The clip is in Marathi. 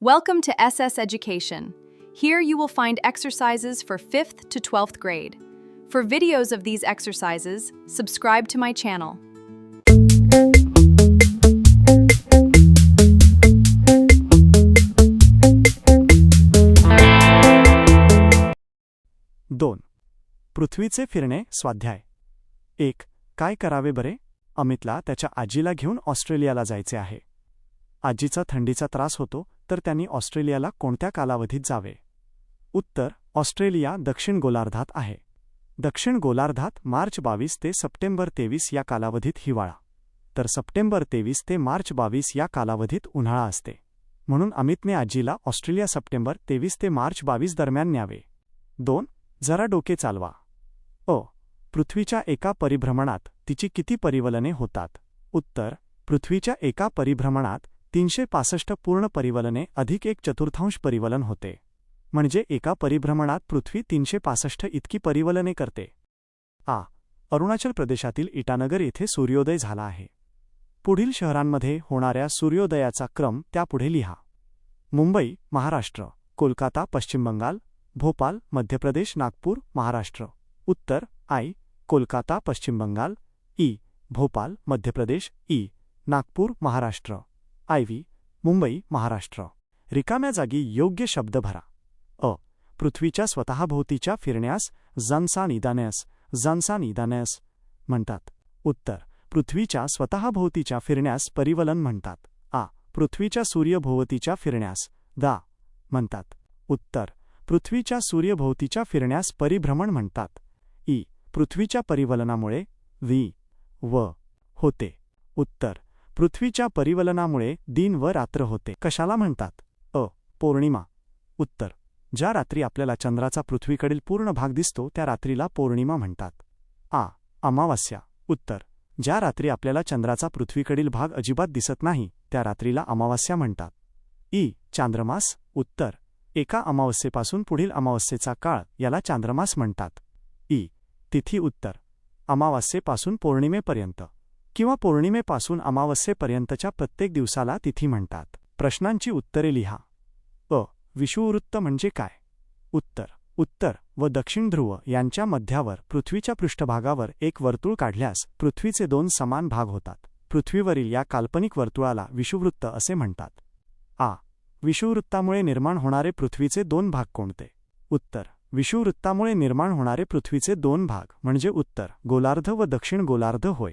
Welcome to SS Education. Here you will find exercises for 5th to 12th grade. For videos of these exercises, subscribe to my channel. दोन. पृथ्वीचे फिरणे स्वाध्याय. 1. काय करावे बरे? अमितला त्याच्या आजीला घेऊन ऑस्ट्रेलियाला जायचे आहे. आजीचा थंडीचा त्रास होतो, तर त्यांनी ऑस्ट्रेलियाला कोणत्या कालावधीत जावे? उत्तर: ऑस्ट्रेलिया दक्षिण गोलार्धात आहे. दक्षिण गोलार्धात मार्च 22 ते सप्टेंबर 23 या कालावधीत हिवाळा, तर सप्टेंबर 23 ते मार्च 22 या कालावधीत उन्हाळा असते. म्हणून अमितने आजीला ऑस्ट्रेलिया सप्टेंबर 23 ते मार्च 22 दरम्यान न्यावे. 2. जरा डोके चालवा. पृथ्वीच्या एका परिभ्रमणात तिची किती परिवलने होतात? उत्तर: पृथ्वीच्या एका परिभ्रमणात 365 पूर्ण परिवलने अधिक 1/4 परिवलन होते. म्हणजे एका परिभ्रमणात पृथ्वी 365 इतकी परिवलने करते. अरुणाचल प्रदेशातील इटानगर येथे सूर्योदय झाला आहे. पुढील शहरांमध्ये होणाऱ्या सूर्योदयाचा क्रम त्यापुढे लिहा. मुंबई, महाराष्ट्र. कोलकाता, पश्चिम बंगाल. भोपाल, मध्य प्रदेश. नागपूर, महाराष्ट्र. उत्तर: आई. कोलकाता, पश्चिम बंगाल. भोपाल, मध्य प्रदेश. नागपूर, महाराष्ट्र. IV, मुंबई, महाराष्ट्र. रिकाम्या जागी योग्य शब्द भरा. पृथ्वीच्या स्वतःभोवतीच्या फिरण्यास जन्सानिदानस म्हणतात. उत्तर: पृथ्वीच्या स्वतःभोवतीच्या फिरण्यास परिवलन म्हणतात. पृथ्वीच्या सूर्यभोवतीच्या फिरण्यास म्हणतात. उत्तर: पृथ्वीच्या सूर्यभोवतीच्या फिरण्यास परिभ्रमण म्हणतात. पृथ्वीच्या परिवलनामुळे होते. उत्तर: पृथ्वीच्या परिवलनामुळे दिन व रात्र होते. कशाला म्हणतात? पौर्णिमा. उत्तर: ज्या रात्री आपल्याला चंद्राचा पृथ्वीकडील पूर्ण भाग दिसतो त्या रात्रीला पौर्णिमा म्हणतात. अमावास्या. उत्तर: ज्या रात्री आपल्याला चंद्राचा पृथ्वीकडील भाग अजिबात दिसत नाही त्या रात्रीला अमावास्या म्हणतात. चांद्रमास. उत्तर: एका अमावस्येपासून पुढील अमावस्येचा काळ याला चांद्रमास म्हणतात. तिथी. उत्तर: अमावास्येपासून पौर्णिमेपर्यंत किंवा पौर्णिमेपासून अमावस्येपर्यंतच्या प्रत्येक दिवसाला तिथी म्हणतात. प्रश्नांची उत्तरे लिहा. विषुववृत्त म्हणजे काय? उत्तर व दक्षिण ध्रुव यांच्या मध्यावर पृथ्वीच्या पृष्ठभागावर एक वर्तुळ काढल्यास पृथ्वीचे 2 समान भाग होतात. पृथ्वीवरील या काल्पनिक वर्तुळाला विषुववृत्त असे म्हणतात. विषुववृत्तामुळे निर्माण होणारे पृथ्वीचे 2 भाग कोणते? उत्तर: विषुववृत्तामुळे निर्माण होणारे पृथ्वीचे 2 भाग म्हणजे उत्तर गोलार्ध व दक्षिण गोलार्ध होय.